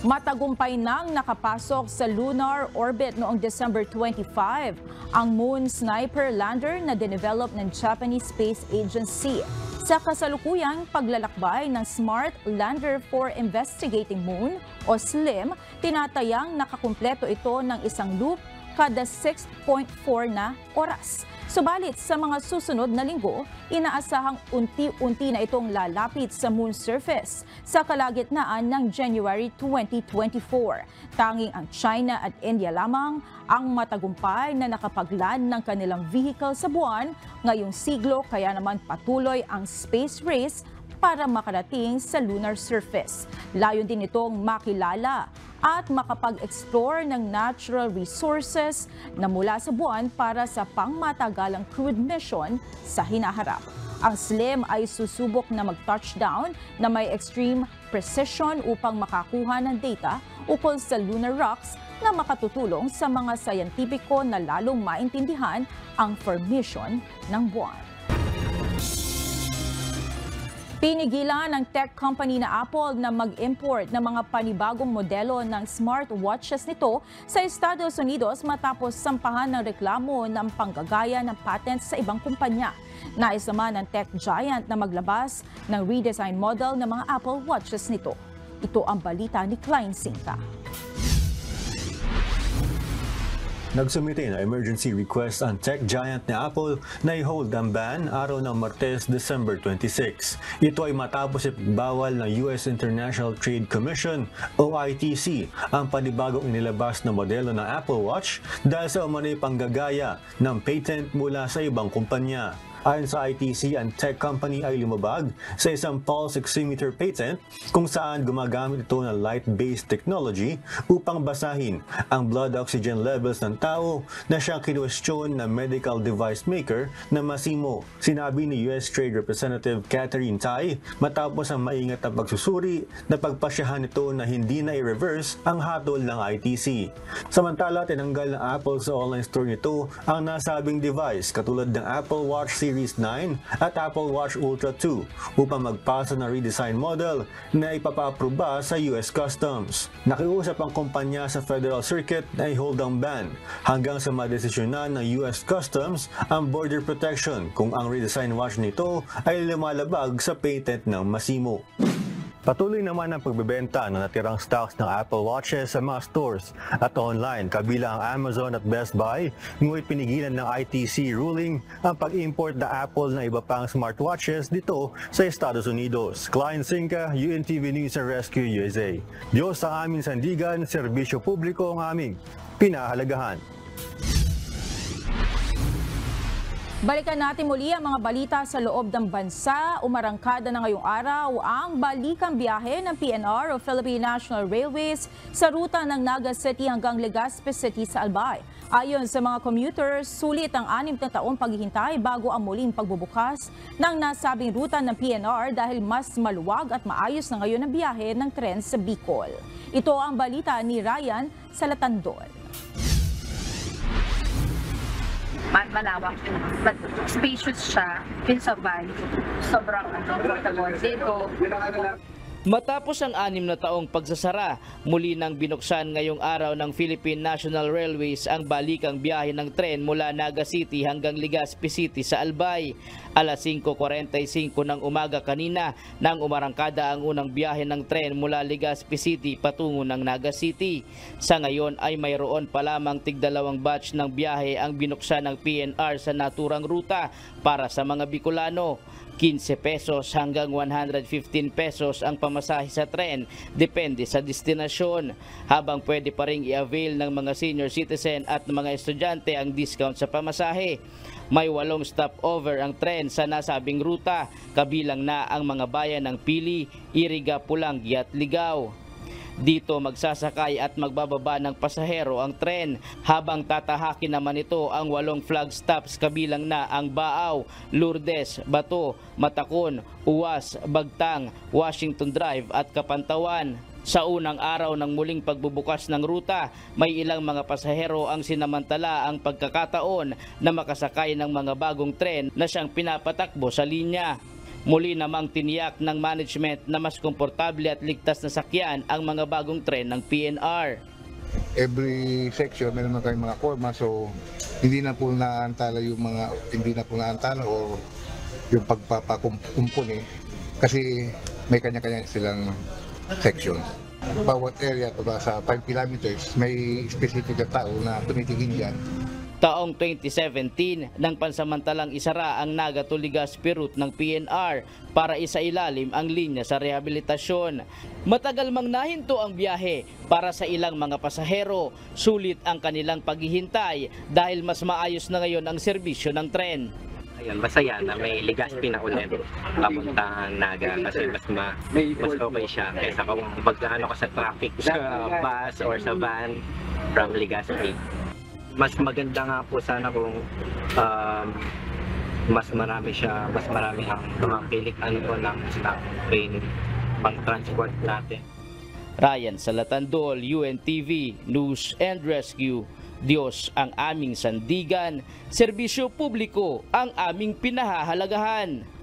Matagumpay nang nakapasok sa lunar orbit noong December 25 ang Moon Sniper lander na dinevelop ng Japanese Space Agency. Sa kasalukuyang paglalakbay ng Smart Lander for Investigating Moon o SLIM, tinatayang nakakumpleto ito ng isang loop kada 6.4 na oras. Subalit sa mga susunod na linggo, inaasahang unti-unti na itong lalapit sa moon surface sa kalagitnaan ng January 2024. Tanging ang China at India lamang ang matagumpay na nakapagland ng kanilang vehicle sa buwan ngayong siglo, kaya naman patuloy ang space race para makarating sa lunar surface. Layon din itong makilala at makapag-explore ng natural resources na mula sa buwan para sa pangmatagalang crewed mission sa hinaharap. Ang SLIM ay susubok na mag-touchdown na may extreme precision upang makakuha ng data ukol sa lunar rocks na makatutulong sa mga sayantipiko na lalong maintindihan ang formation ng buwan. Pinigilan ng tech company na Apple na mag-import ng mga panibagong modelo ng smartwatches nito sa Estados Unidos matapos sampahan ng reklamo ng panggagaya ng patents sa ibang kumpanya. Nais naman ng tech giant na maglabas ng redesign model ng mga Apple Watches nito. Ito ang balita ni Klein Sinta. Nagsumite na emergency request ang tech giant ni Apple na i-hold ang ban araw ng Martes, December 26. Ito ay matapos ipagbawal ng US International Trade Commission o ITC ang panibagong inilabas na modelo ng Apple Watch dahil sa umano'y panggagaya ng patent mula sa ibang kumpanya. Ayon sa ITC, ang tech company ay lumabag sa isang pulse oximeter patent kung saan gumagamit ito ng light-based technology upang basahin ang blood oxygen levels ng tao na siyang kinwestiyon ng medical device maker na Masimo. Sinabi ni US Trade Representative Catherine Tai matapos ang maingat na pagsusuri na pagpasyahan ito na hindi na i-reverse ang hatol ng ITC. Samantala, tinanggal ng Apple sa online store nito ang nasabing device katulad ng Apple Watch Series 9 at Apple Watch Ultra 2 upang magpasa ng redesign model na ipapaaproba sa US Customs. Nakiusap ang kumpanya sa Federal Circuit na i-hold ang ban hanggang sa madesisyonan ng US Customs ang border protection kung ang redesign watch nito ay lumalabag sa patent ng Masimo. Patuloy naman ang pagbebenta ng natirang stocks ng Apple Watches sa mga stores at online kabilang ang Amazon at Best Buy, ngunit pinigilan ng ITC ruling ang pag-import na Apple ng iba pang smartwatches dito sa Estados Unidos. Klein Sinca, UNTV News and Rescue USA. Diyos ang aming sandigan, serbisyo publiko ang aming pinahalagahan. Balikan natin muli ang mga balita sa loob ng bansa. Umarangkada na ngayong araw ang balikang biyahe ng PNR o Philippine National Railways sa ruta ng Naga City hanggang Legazpi City sa Albay. Ayon sa mga commuters, sulit ang 6 na taong paghihintay bago ang muling pagbubukas ng nasabing ruta ng PNR dahil mas maluwag at maayos na ngayon ang biyahe ng tren sa Bicol. Ito ang balita ni Ryan sa Latandol. Malawak, but spacious siya, sa van, sobrang comfortable dito. Matapos ang 6 na taong pagsasara, muli nang binuksan ngayong araw ng Philippine National Railways ang balikang biyahe ng tren mula Naga City hanggang Legazpi City sa Albay. Alas 5:45 ng umaga kanina nang umarangkada ang unang biyahe ng tren mula Legazpi City patungo ng Naga City. Sa ngayon ay mayroon pa lamang tig-2 batch ng biyahe ang binuksan ng PNR sa naturang ruta para sa mga Bicolano. 15 pesos hanggang 115 pesos ang pamasahe sa tren, depende sa destinasyon. Habang pwede pa rin i-avail ng mga senior citizen at mga estudyante ang discount sa pamasahe. May 8 stopover ang tren sa nasabing ruta, kabilang na ang mga bayan ng Pili, Iriga, Pulangi at Ligao. Dito magsasakay at magbababa ng pasahero ang tren, habang tatahakin naman ito ang 8 flag stops kabilang na ang Baaw, Lourdes, Bato, Matacon, Uwas, Bagtang, Washington Drive at Kapantawan. Sa unang araw ng muling pagbubukas ng ruta, may ilang mga pasahero ang sinamantala ang pagkakataon na makasakay ng mga bagong tren na siyang pinapatakbo sa linya. Muli namang tiniyak ng management na mas komportable at ligtas na sakyan ang mga bagong tren ng PNR. Every section meron na tayong mga korma, so hindi na po naantala o yung pagpapakumpuni kasi may kanya-kanya silang section. Bawat area sa 5 kilometers may specific na tao na tumitingin dyan. Taong 2017 nang pansamantalang isara ang Naga to Legazpi route ng PNR para isailalim ang linya sa rehabilitasyon. Matagal mang nahinto ang biyahe para sa ilang mga pasahero, sulit ang kanilang paghihintay dahil mas maayos na ngayon ang serbisyo ng tren. Ayun, masaya na may Legazpi na ulit papuntang Naga kasi mas okay siya kaysa kung magdaan ako sa traffic sa bus or sa van from Legazpi. Mas maganda nga po sana kung mas marami ang tumapilik ng stop train pang transport natin. Ryan sa Latandol, UNTV News and Rescue. Diyos ang aming sandigan, serbisyo publiko ang aming pinahahalagahan.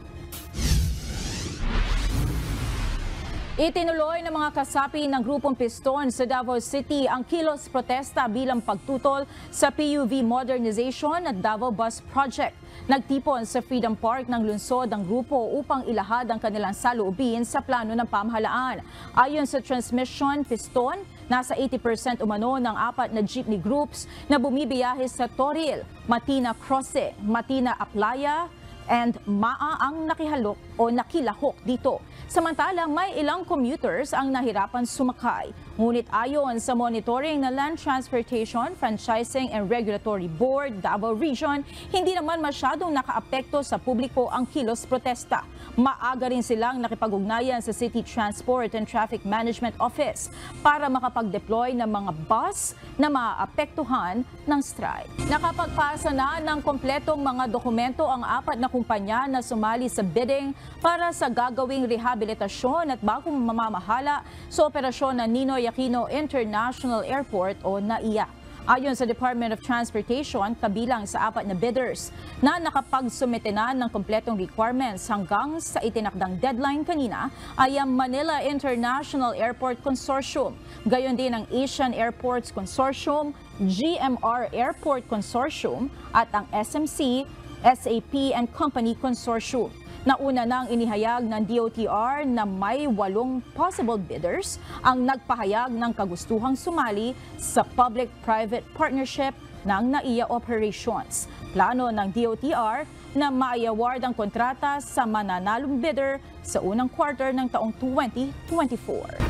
Itinuloy ng mga kasapi ng grupong Piston sa Davao City ang kilos protesta bilang pagtutol sa PUV modernization at Davao Bus Project. Nagtipon sa Freedom Park ng lungsod ang grupo upang ilahad ang kanilang saloobin sa plano ng pamahalaan. Ayon sa transmission Piston, nasa 80% umano ng 4 na jeepney groups na bumibiyahe sa Toril, Matina Crosse, Matina Aplaya and Maa ang nakihalok o nakilahok dito. Samantala, may ilang commuters ang nahirapan sumakay. Ngunit ayon sa monitoring ng Land Transportation, Franchising and Regulatory Board, Davao Region, hindi naman masyadong nakaapekto sa publiko ang kilos protesta. Maaga rin silang nakipag-ugnayan sa City Transport and Traffic Management Office para makapag-deploy ng mga bus na maapektuhan ng strike. Nakapagpasa na ng kompletong mga dokumento ang 4 na kumpanya na sumali sa bidding para sa gagawing rehabilitasyon at bagong mamamahala sa operasyon ng Ninoy Aquino International Airport o NAIA. Ayon sa Department of Transportation, kabilang sa 4 na bidders na nakapagsumite na ng kompletong requirements hanggang sa itinakdang deadline kanina ay ang Manila International Airport Consortium, gayon din ang Asian Airports Consortium, GMR Airport Consortium at ang SMC, SAP and Company Consortium. Nauna nang inihayag ng DOTR na may 8 possible bidders ang nagpahayag ng kagustuhang sumali sa public-private partnership ng NAIA operations. Plano ng DOTR na ma-award ang kontrata sa mananalong bidder sa unang quarter ng taong 2024.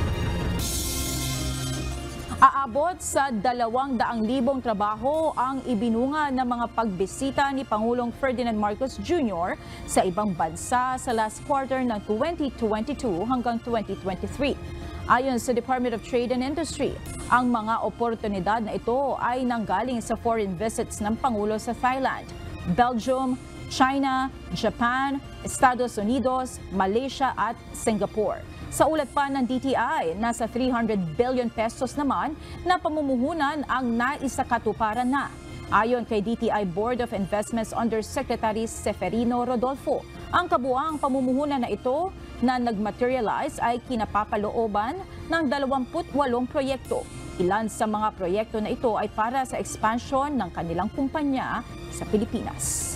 Aabot sa 200,000 trabaho ang ibinunga ng mga pagbisita ni Pangulong Ferdinand Marcos Jr. sa ibang bansa sa last quarter ng 2022 hanggang 2023. Ayon sa Department of Trade and Industry, ang mga oportunidad na ito ay nanggaling sa foreign visits ng Pangulo sa Thailand, Belgium, China, Japan, Estados Unidos, Malaysia at Singapore. Sa ulat pa ng DTI, nasa 300 billion pesos naman na pamumuhunan ang naisakatuparan na. Ayon kay DTI Board of Investments Undersecretary Seferino Rodolfo, ang kabuang pamumuhunan na ito na nagmaterialize ay kinapapalooban ng 28 proyekto. Ilan sa mga proyekto na ito ay para sa expansion ng kanilang kumpanya sa Pilipinas.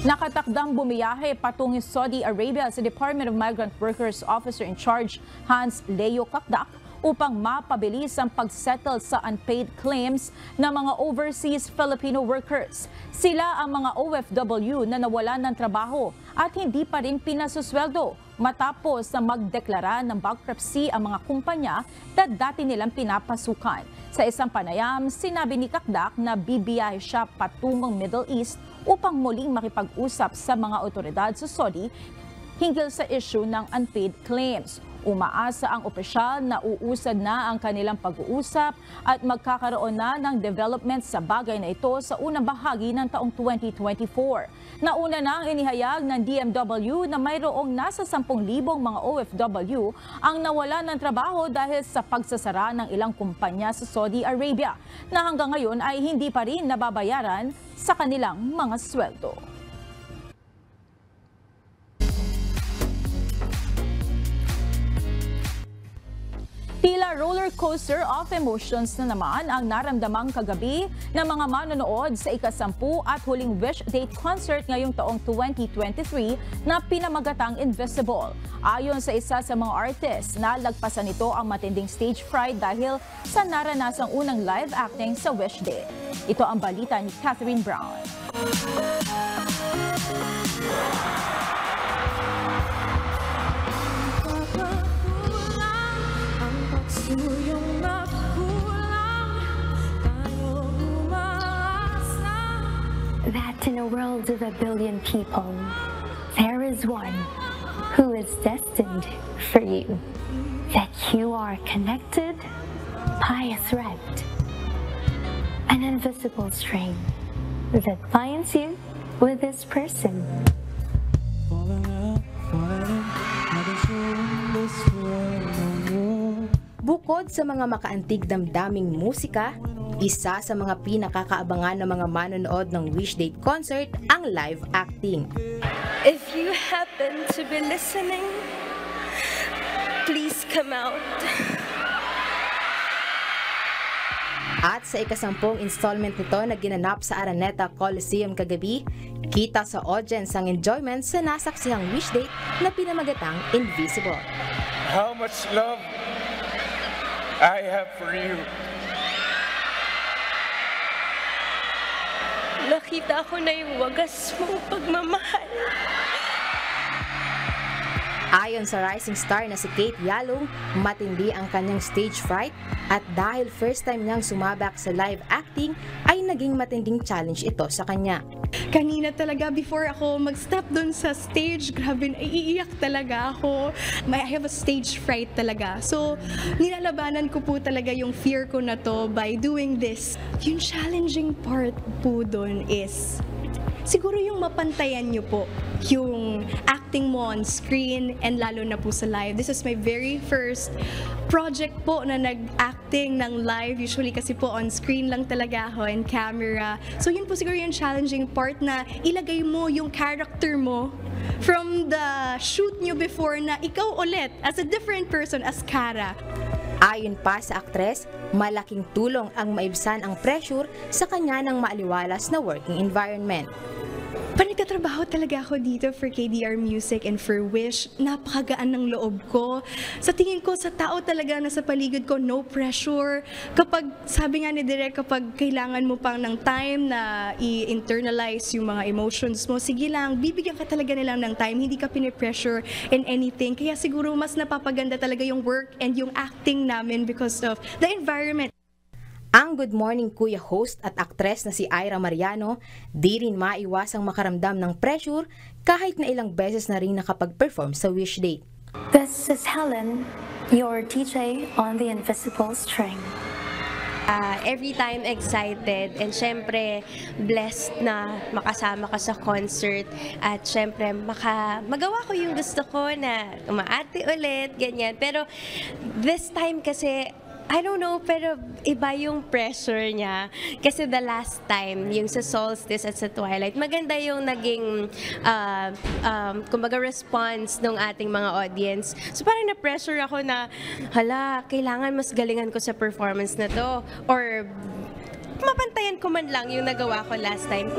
Nakatakdang bumiyahe patungong Saudi Arabia sa Department of Migrant Workers Officer in Charge Hans Leo Kakdak upang mapabilis ang pagsettle sa unpaid claims ng mga overseas Filipino workers. Sila ang mga OFW na nawalan ng trabaho at hindi pa rin pinasusweldo matapos na magdeklara ng bankruptcy ang mga kumpanya na dati nilang pinapasukan. Sa isang panayam, sinabi ni Kakdak na bibiyahe siya patungong Middle East upang muling makipag-usap sa mga otoridad sa Saudi hinggil sa issue ng unpaid claims. Umaasa ang opisyal na uusad na ang kanilang pag-uusap at magkakaroon na ng development sa bagay na ito sa unang bahagi ng taong 2024. Nauna nang inihayag ng DMW na mayroong nasa 10,000 mga OFW ang nawala ng trabaho dahil sa pagsasara ng ilang kumpanya sa Saudi Arabia na hanggang ngayon ay hindi pa rin nababayaran sa kanilang mga sweldo. Tila roller coaster of emotions na naman ang naramdamang kagabi ng mga manonood sa ika-10 at huling Wish Date concert ngayong taong 2023 na pinamagatang Invisible. Ayon sa isa sa mga artists, nalagpasan nito ang matinding stage fright dahil sa naranasang unang live acting sa Wish Date. Ito ang balita ni Catherine Brown. That in a world of 1 billion people, there is one who is destined for you. That you are connected by a thread, an invisible string that binds you with this person. Bukod sa mga makaantig damdaming musika, isa sa mga pinakakaabangan ng mga manonood ng Wish Date concert ang live acting. If you happen to be listening, please come out. At sa ika-10 installment nito na ginanap sa Araneta Coliseum kagabi, kita sa audience ang enjoyment sa nasaksihang Wish Date na pinamagatang Invisible. How much love I have for you. Nakita ko na yung wagas mong pagmamahal. Ayon sa rising star na si Kate Yalong, matindi ang kanyang stage fright at dahil first time niyang sumabak sa live acting ay naging matinding challenge ito sa kanya. Kanina talaga before ako mag-step doon sa stage, grabe, iiyak talaga ako. I have a stage fright talaga. So, nilalabanan ko po talaga yung fear ko na to by doing this. Yung challenging part po doon is siguro yung mapantayan nyo po yung acting mo on screen and lalo na po sa live. This is my very first project po na nag-acting ng live. Usually kasi po on screen lang talaga ako and camera. So yun po siguro yung challenging part na ilagay mo yung character mo from the shoot nyo before na ikaw ulit as a different person, as Kara. Ayon pa sa aktres, malaking tulong ang maibsan ang pressure sa kanya ng maaliwalas na working environment. Pag nagtatrabaho talaga ako dito for KDR Music and for Wish, napakagaan ng loob ko. Sa tingin ko, sa tao talaga na sa paligid ko, no pressure. Kapag, sabi nga ni Direk, kapag kailangan mo pang ng time na i-internalize yung mga emotions mo, sige lang, bibigyan ka talaga nilang ng time, hindi ka pinipressure in anything. Kaya siguro mas napapaganda talaga yung work and yung acting namin because of the environment. Ang Good Morning Kuya host at aktres na si Ira Mariano, di rin maiwasang makaramdam ng pressure kahit na ilang beses na rin nakapag-perform sa Wish Date. This is Helen, your DJ on the Invisible String. Every time excited and syempre blessed na makasama ka sa concert at syempre magawa ko yung gusto ko na umaarte ulit, ganyan. Pero this time kasi I don't know, pero iba yung pressure niya. Kasi the last time, yung sa Solstice at sa Twilight, maganda yung naging, kumbaga, response ng ating mga audience. So parang na-pressure ako na, hala, kailangan mas galingan ko sa performance na to. Or mapantayan ko man lang yung nagawa ko last time.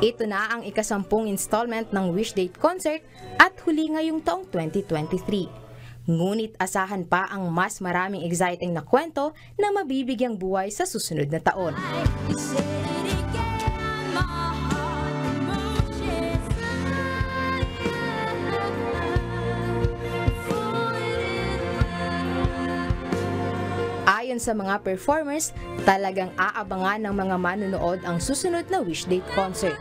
Ito na ang ika-10 installment ng Wish Date concert at huli ngayong taong 2023. Ngunit asahan pa ang mas maraming exciting na kwento na mabibigyang buhay sa susunod na taon. Ayon sa mga performers, talagang aabangan ng mga manonood ang susunod na Wish Date concert.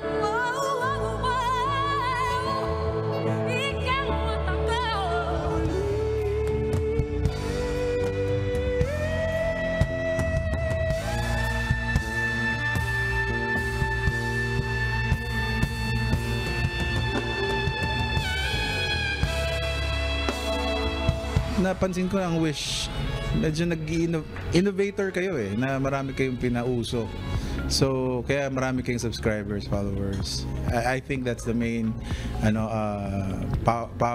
Napansin ko ang Wish, medyo nag-innovator kayo na marami kayong pinauso. So, kaya marami kayong subscribers, followers. I think that's the main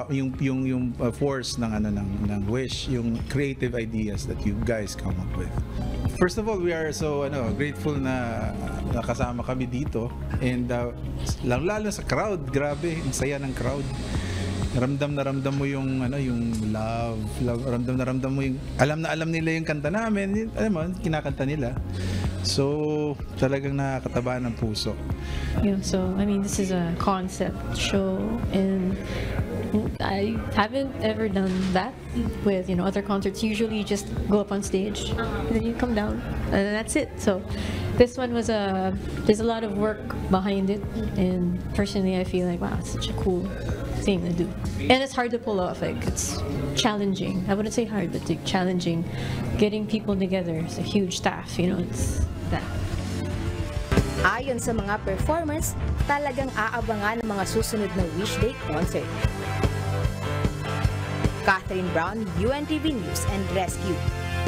yung force ng Wish, yung creative ideas that you guys come up with. First of all, we are so grateful na nakasama kami dito and lalo sa crowd, grabe, ang saya ng crowd. Ramdam mo yung yung love, ramdam mo yung alam nila yung kanta namin, alam mo, kinakanta nila. So, talagang nakakataba ng puso. Yeah, so I mean, this is a concept show and I haven't ever done that with other concerts. Usually you just go up on stage and then you come down and that's it. So this one was there's a lot of work behind it, and personally I feel like, wow, it's such a cool thing to do. And it's hard to pull off. Like, it's challenging. I wouldn't say hard, but like challenging. Getting people together. It's a huge staff, it's that. Ayon sa mga performers, talagang aabangan ng mga susunod na Wish Date concert. Catherine Brown, UNTV News and Rescue.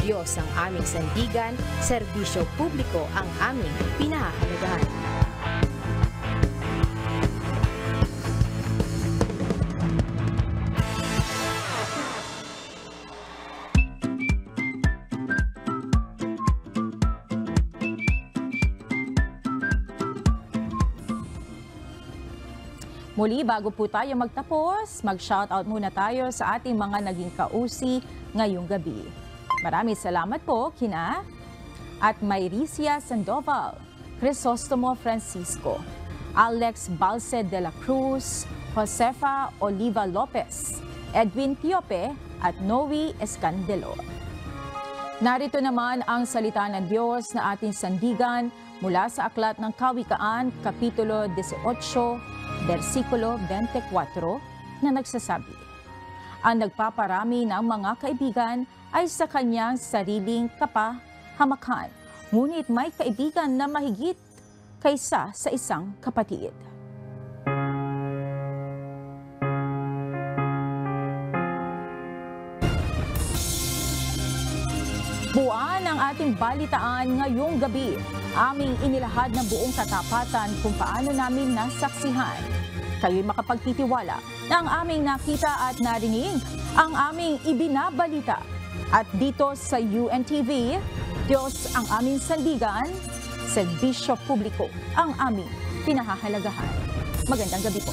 Diyos ang aming sandigan, serbisyo publiko ang aming pinahahalagahan. Muli, bago po tayo magtapos, mag-shoutout muna tayo sa ating mga naging kausi ngayong gabi. Maraming salamat po kina at Mayricia Sandoval, Crisostomo Francisco, Alex Balse de la Cruz, Josefa Oliva Lopez, Edwin Tiope at Noe Escandelo. Narito naman ang salita ng Diyos na ating sandigan mula sa Aklat ng Kawikaan, Kapitulo 18, versikulo 24 na nagsasabi, ang nagpaparami ng mga kaibigan ay sa kanyang sariling kapahamakan, ngunit may kaibigan na mahigit kaysa sa isang kapatid. Buwan ang ating balitaan ngayong gabi. Aming inilahad ng buong katapatan kung paano namin nasaksihan. Kayo'y makapagtitiwala na ang aming nakita at narinig, ang aming ibinabalita. At dito sa UNTV, Diyos ang aming sandigan, serbisyo publiko ang aming pinahahalagahan. Magandang gabi po.